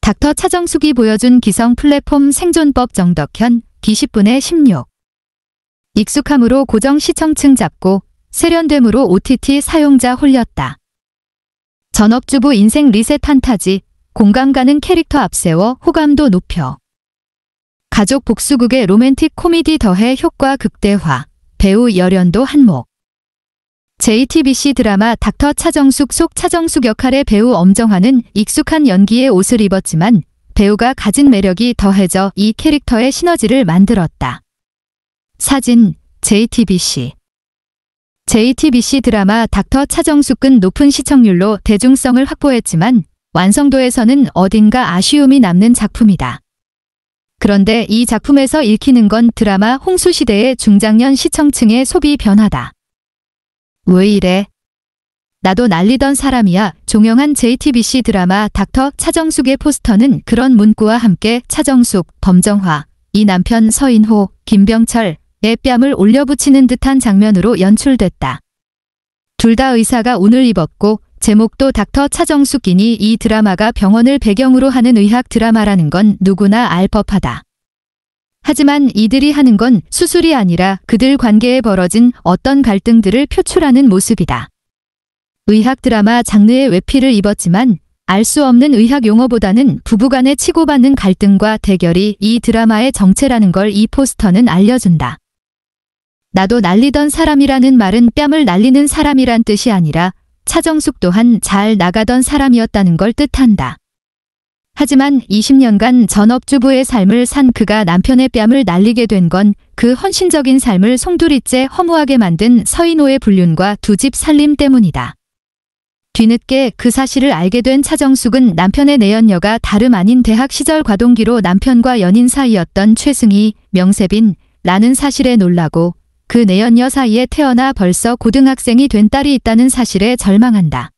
닥터 차정숙이 보여준 기성 플랫폼 생존법 정덕현 기 10분의 16. 익숙함으로 고정 시청층 잡고 세련됨으로 OTT 사용자 홀렸다. 전업주부 인생 리셋 판타지, 공감 가는 캐릭터 앞세워 호감도 높여. 가족 복수극의 로맨틱 코미디 더해 효과 극대화, 배우 열연도 한몫. JTBC 드라마 닥터 차정숙 속 차정숙 역할의 배우 엄정화는 익숙한 연기에 옷을 입었지만 배우가 가진 매력이 더해져 이 캐릭터의 시너지를 만들었다. 사진 JTBC 드라마 닥터 차정숙은 높은 시청률로 대중성을 확보했지만 완성도에서는 어딘가 아쉬움이 남는 작품이다. 그런데 이 작품에서 읽히는 건 드라마 홍수시대의 중장년 시청층의 소비 변화다. 왜 이래? 나도 날리던 사람이야. 종영한 JTBC 드라마 닥터 차정숙의 포스터는 그런 문구와 함께 차정숙, 범정화, 이 남편 서인호, 김병철의 뺨을 올려붙이는 듯한 장면으로 연출됐다. 둘 다 의사가 운을 입었고 제목도 닥터 차정숙이니 이 드라마가 병원을 배경으로 하는 의학 드라마라는 건 누구나 알 법하다. 하지만 이들이 하는 건 수술이 아니라 그들 관계에 벌어진 어떤 갈등들을 표출하는 모습이다. 의학 드라마 장르의 외피를 입었지만 알 수 없는 의학 용어보다는 부부간의 치고받는 갈등과 대결이 이 드라마의 정체라는 걸 이 포스터는 알려준다. 나도 날리던 사람이라는 말은 뺨을 날리는 사람이란 뜻이 아니라 차정숙 또한 잘 나가던 사람이었다는 걸 뜻한다. 하지만 20년간 전업주부의 삶을 산 그가 남편의 뺨을 날리게 된 건 그 헌신적인 삶을 송두리째 허무하게 만든 서인호의 불륜과 두 집 살림 때문이다. 뒤늦게 그 사실을 알게 된 차정숙은 남편의 내연녀가 다름 아닌 대학 시절 과동기로 남편과 연인 사이였던 최승희, 명세빈라는 사실에 놀라고 그 내연녀 사이에 태어나 벌써 고등학생이 된 딸이 있다는 사실에 절망한다.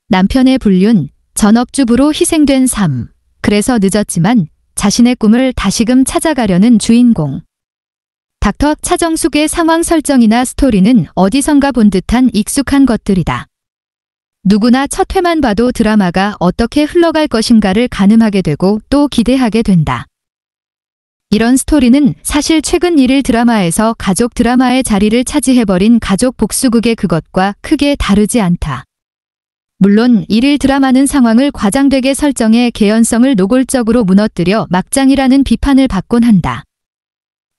남편의 불륜, 전업주부로 희생된 삶, 그래서 늦었지만 자신의 꿈을 다시금 찾아가려는 주인공. 닥터 차정숙의 상황 설정이나 스토리는 어디선가 본 듯한 익숙한 것들이다. 누구나 첫 회만 봐도 드라마가 어떻게 흘러갈 것인가를 가늠하게 되고 또 기대하게 된다. 이런 스토리는 사실 최근 일일 드라마에서 가족 드라마의 자리를 차지해버린 가족 복수극의 그것과 크게 다르지 않다. 물론 일일 드라마는 상황을 과장되게 설정해 개연성을 노골적으로 무너뜨려 막장이라는 비판을 받곤 한다.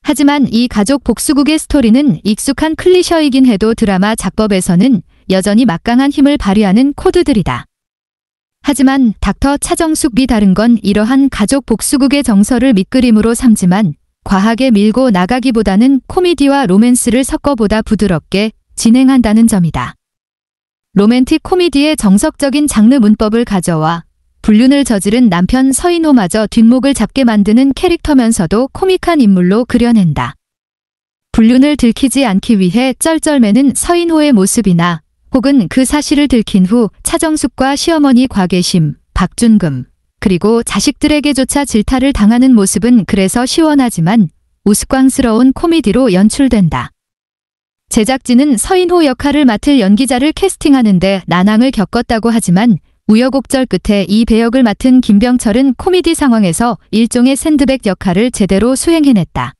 하지만 이 가족 복수극의 스토리는 익숙한 클리셔이긴 해도 드라마 작법에서는 여전히 막강한 힘을 발휘하는 코드들이다. 하지만 닥터 차정숙이 다른 건 이러한 가족 복수극의 정서를 밑그림으로 삼지만 과하게 밀고 나가기보다는 코미디와 로맨스를 섞어 보다 부드럽게 진행한다는 점이다. 로맨틱 코미디의 정석적인 장르 문법을 가져와 불륜을 저지른 남편 서인호마저 뒷목을 잡게 만드는 캐릭터면서도 코믹한 인물로 그려낸다. 불륜을 들키지 않기 위해 쩔쩔매는 서인호의 모습이나 혹은 그 사실을 들킨 후 차정숙과 시어머니 곽예심, 박준금, 그리고 자식들에게조차 질타를 당하는 모습은 그래서 시원하지만 우스꽝스러운 코미디로 연출된다. 제작진은 서인호 역할을 맡을 연기자를 캐스팅하는데 난항을 겪었다고 하지만 우여곡절 끝에 이 배역을 맡은 김병철은 코미디 상황에서 일종의 샌드백 역할을 제대로 수행해냈다.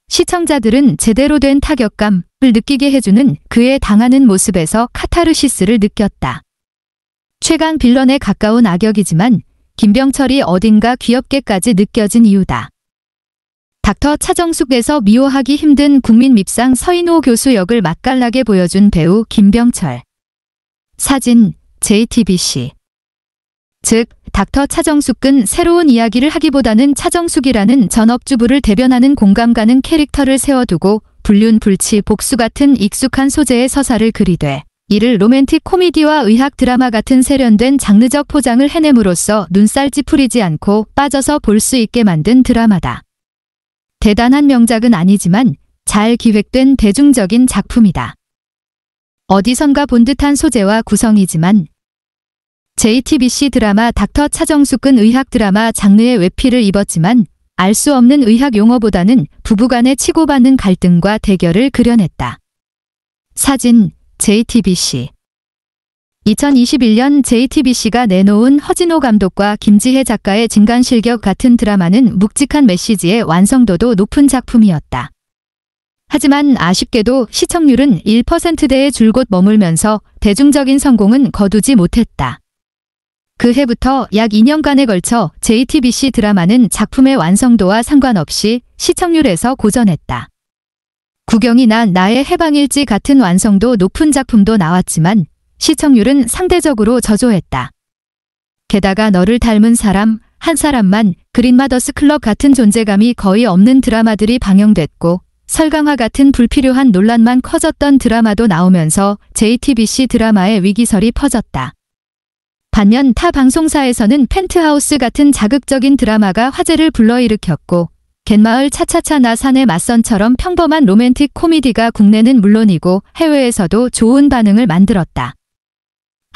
시청자들은 제대로 된 타격감을 느끼게 해주는 그의 당하는 모습에서 카타르시스를 느꼈다. 최강 빌런에 가까운 악역이지만 김병철이 어딘가 귀엽게까지 느껴진 이유다. 닥터 차정숙에서 미워하기 힘든 국민 밉상 서인호 교수 역을 맛깔나게 보여준 배우 김병철. 사진 JTBC. 즉, 닥터 차정숙은 새로운 이야기를 하기보다는 차정숙이라는 전업주부를 대변하는 공감 가는 캐릭터를 세워두고 불륜, 불치, 복수 같은 익숙한 소재의 서사를 그리되 이를 로맨틱 코미디와 의학 드라마 같은 세련된 장르적 포장을 해냄으로써 눈살 찌푸리지 않고 빠져서 볼 수 있게 만든 드라마다. 대단한 명작은 아니지만 잘 기획된 대중적인 작품이다. 어디선가 본 듯한 소재와 구성이지만 JTBC 드라마 닥터 차정숙은 의학 드라마 장르의 외피를 입었지만 알 수 없는 의학 용어보다는 부부간의 치고받는 갈등과 대결을 그려냈다. 사진 JTBC 2021년 JTBC가 내놓은 허진호 감독과 김지혜 작가의 진간실격 같은 드라마는 묵직한 메시지의 완성도도 높은 작품이었다. 하지만 아쉽게도 시청률은 1%대에 줄곧 머물면서 대중적인 성공은 거두지 못했다. 그 해부터 약 2년간에 걸쳐 JTBC 드라마는 작품의 완성도와 상관없이 시청률에서 고전했다. 구경이나 나의 해방일지 같은 완성도 높은 작품도 나왔지만 시청률은 상대적으로 저조했다. 게다가 너를 닮은 사람, 한 사람만, 그린마더스 클럽 같은 존재감이 거의 없는 드라마들이 방영됐고 설강화 같은 불필요한 논란만 커졌던 드라마도 나오면서 JTBC 드라마의 위기설이 퍼졌다. 반면 타 방송사에서는 펜트하우스 같은 자극적인 드라마가 화제를 불러일으켰고 갯마을 차차차 나산의 맞선처럼 평범한 로맨틱 코미디가 국내는 물론이고 해외에서도 좋은 반응을 만들었다.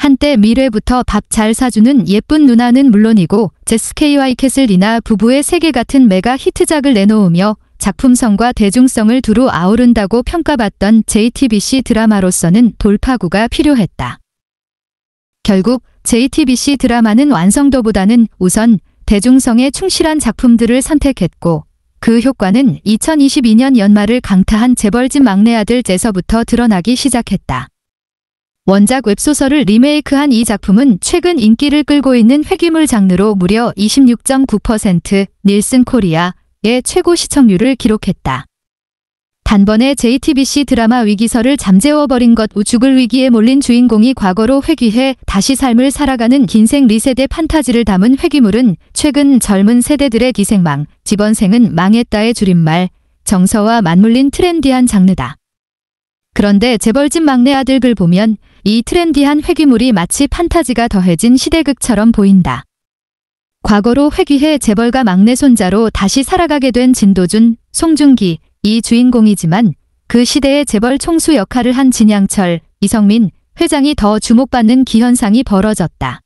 한때 미래부터 밥 잘 사주는 예쁜 누나는 물론이고 제스케이와 이캐슬리나 부부의 세계 같은 메가 히트작을 내놓으며 작품성과 대중성을 두루 아우른다고 평가받던 JTBC 드라마로서는 돌파구가 필요했다. 결국 JTBC 드라마는 완성도보다는 우선 대중성에 충실한 작품들을 선택했고 그 효과는 2022년 연말을 강타한 재벌집 막내 아들에서부터 드러나기 시작했다. 원작 웹소설을 리메이크한 이 작품은 최근 인기를 끌고 있는 회귀물 장르로 무려 26.9% 닐슨 코리아의 최고 시청률을 기록했다. 단번에 JTBC 드라마 위기설을 잠재워버린 것. 죽을 위기에 몰린 주인공이 과거로 회귀해 다시 삶을 살아가는 긴생 리세대 판타지를 담은 회귀물은 최근 젊은 세대들의 기생망, 집원생은 망했다의 줄임말, 정서와 맞물린 트렌디한 장르다. 그런데 재벌집 막내 아들을 보면 이 트렌디한 회귀물이 마치 판타지가 더해진 시대극처럼 보인다. 과거로 회귀해 재벌가 막내 손자로 다시 살아가게 된 진도준, 송중기, 이 주인공이지만 그 시대의 재벌 총수 역할을 한 진양철, 이성민 회장이 더 주목받는 기현상이 벌어졌다.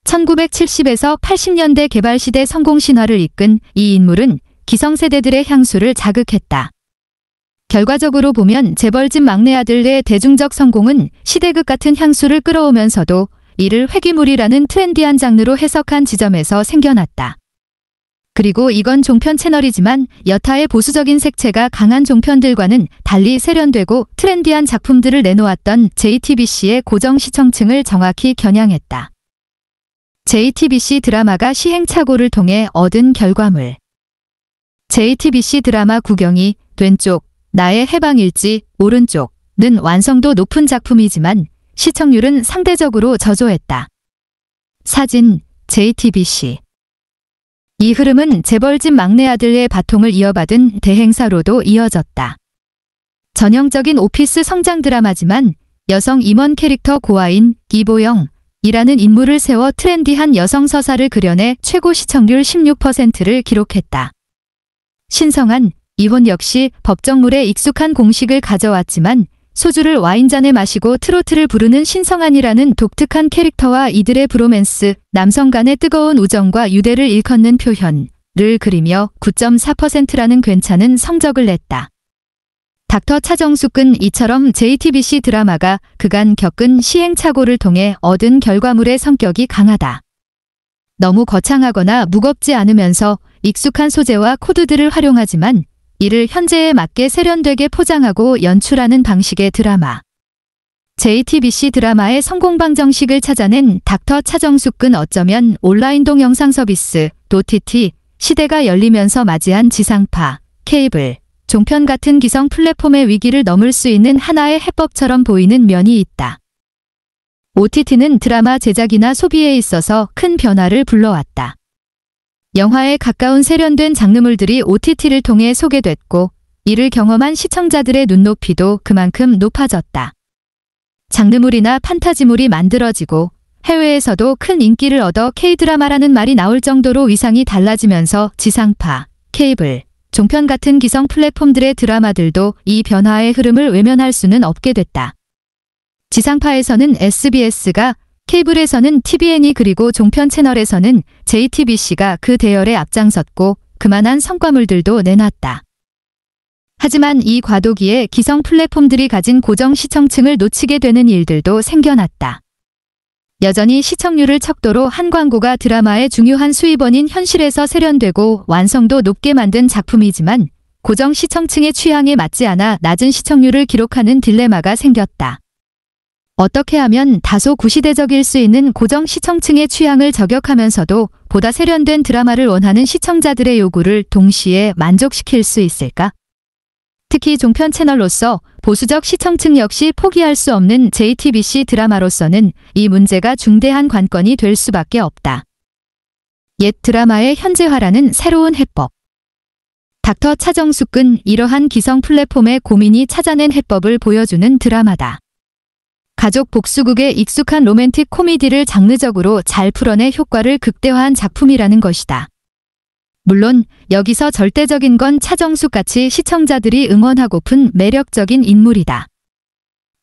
1970에서 80년대 개발시대 성공신화를 이끈 이 인물은 기성세대들의 향수를 자극했다. 결과적으로 보면 재벌집 막내 아들의 대중적 성공은 시대극 같은 향수를 끌어오면서도 이를 회귀물이라는 트렌디한 장르로 해석한 지점에서 생겨났다. 그리고 이건 종편 채널이지만 여타의 보수적인 색채가 강한 종편들과는 달리 세련되고 트렌디한 작품들을 내놓았던 JTBC의 고정 시청층을 정확히 겨냥했다. JTBC 드라마가 시행착오를 통해 얻은 결과물. JTBC 드라마 구경이 왼쪽, 나의 해방일지 오른쪽는 완성도 높은 작품이지만 시청률은 상대적으로 저조했다. 사진, JTBC. 이 흐름은 재벌집 막내 아들의 바통을 이어받은 대행사로도 이어졌다. 전형적인 오피스 성장 드라마지만 여성 임원 캐릭터 고아인 이보영이라는 인물을 세워 트렌디한 여성 서사를 그려내 최고 시청률 16%를 기록했다. 신성한, 이혼 역시 법정물에 익숙한 공식을 가져왔지만 소주를 와인잔에 마시고 트로트를 부르는 신성한이라는 독특한 캐릭터와 이들의 브로맨스, 남성 간의 뜨거운 우정과 유대를 일컫는 표현을 그리며 9.4%라는 괜찮은 성적을 냈다. 닥터 차정숙은 이처럼 JTBC 드라마가 그간 겪은 시행착오를 통해 얻은 결과물의 성격이 강하다. 너무 거창하거나 무겁지 않으면서 익숙한 소재와 코드들을 활용하지만 이를 현재에 맞게 세련되게 포장하고 연출하는 방식의 드라마. JTBC 드라마의 성공 방정식을 찾아낸 닥터 차정숙은 어쩌면 온라인 동영상 서비스, OTT, 시대가 열리면서 맞이한 지상파, 케이블, 종편 같은 기성 플랫폼의 위기를 넘을 수 있는 하나의 해법처럼 보이는 면이 있다. OTT는 드라마 제작이나 소비에 있어서 큰 변화를 불러왔다. 영화에 가까운 세련된 장르물들이 OTT를 통해 소개됐고 이를 경험한 시청자들의 눈높이도 그만큼 높아졌다. 장르물이나 판타지물이 만들어지고 해외에서도 큰 인기를 얻어 K드라마라는 말이 나올 정도로 위상이 달라지면서 지상파, 케이블, 종편 같은 기성 플랫폼들의 드라마들도 이 변화의 흐름을 외면할 수는 없게 됐다. 지상파에서는 SBS가, 케이블에서는 TVN이 그리고 종편 채널에서는 JTBC가 그 대열에 앞장섰고 그만한 성과물들도 내놨다. 하지만 이 과도기에 기성 플랫폼들이 가진 고정 시청층을 놓치게 되는 일들도 생겨났다. 여전히 시청률을 척도로 한 광고가 드라마의 중요한 수입원인 현실에서 세련되고 완성도 높게 만든 작품이지만 고정 시청층의 취향에 맞지 않아 낮은 시청률을 기록하는 딜레마가 생겼다. 어떻게 하면 다소 구시대적일 수 있는 고정 시청층의 취향을 저격하면서도 보다 세련된 드라마를 원하는 시청자들의 요구를 동시에 만족시킬 수 있을까? 특히 종편 채널로서 보수적 시청층 역시 포기할 수 없는 JTBC 드라마로서는 이 문제가 중대한 관건이 될 수밖에 없다. 옛 드라마의 현재화라는 새로운 해법. 닥터 차정숙은 이러한 기성 플랫폼의 고민이 찾아낸 해법을 보여주는 드라마다. 가족 복수극의 익숙한 로맨틱 코미디를 장르적으로 잘 풀어내 효과를 극대화한 작품이라는 것이다. 물론 여기서 절대적인 건 차정숙같이 시청자들이 응원하고픈 매력적인 인물이다.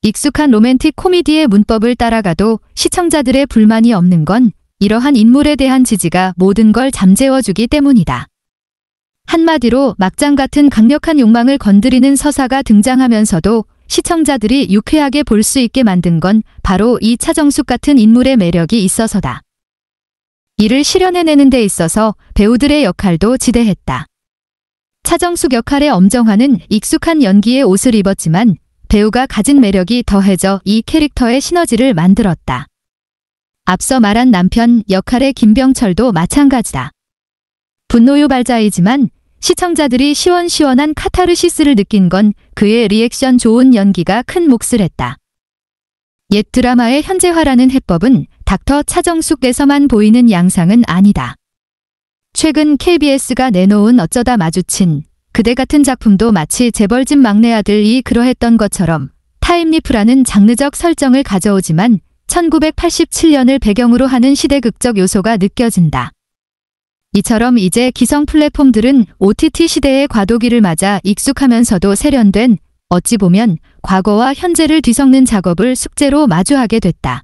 익숙한 로맨틱 코미디의 문법을 따라가도 시청자들의 불만이 없는 건 이러한 인물에 대한 지지가 모든 걸 잠재워주기 때문이다. 한마디로 막장 같은 강력한 욕망을 건드리는 서사가 등장하면서도 시청자들이 유쾌하게 볼 수 있게 만든 건 바로 이 차정숙 같은 인물의 매력이 있어서다. 이를 실현해내는 데 있어서 배우들의 역할도 지대했다. 차정숙 역할의 엄정화는 익숙한 연기의 옷을 입었지만 배우가 가진 매력이 더해져 이 캐릭터의 시너지를 만들었다. 앞서 말한 남편 역할의 김병철도 마찬가지다. 분노 유발자이지만 시청자들이 시원시원한 카타르시스를 느낀 건 그의 리액션 좋은 연기가 큰 몫을 했다. 옛 드라마의 현재화라는 해법은 닥터 차정숙에서만 보이는 양상은 아니다. 최근 KBS가 내놓은 어쩌다 마주친 그대 같은 작품도 마치 재벌집 막내 아들이 그러했던 것처럼 타임리프라는 장르적 설정을 가져오지만 1987년을 배경으로 하는 시대극적 요소가 느껴진다. 이처럼 이제 기성 플랫폼들은 OTT 시대의 과도기를 맞아 익숙하면서도 세련된 어찌 보면 과거와 현재를 뒤섞는 작업을 숙제로 마주하게 됐다.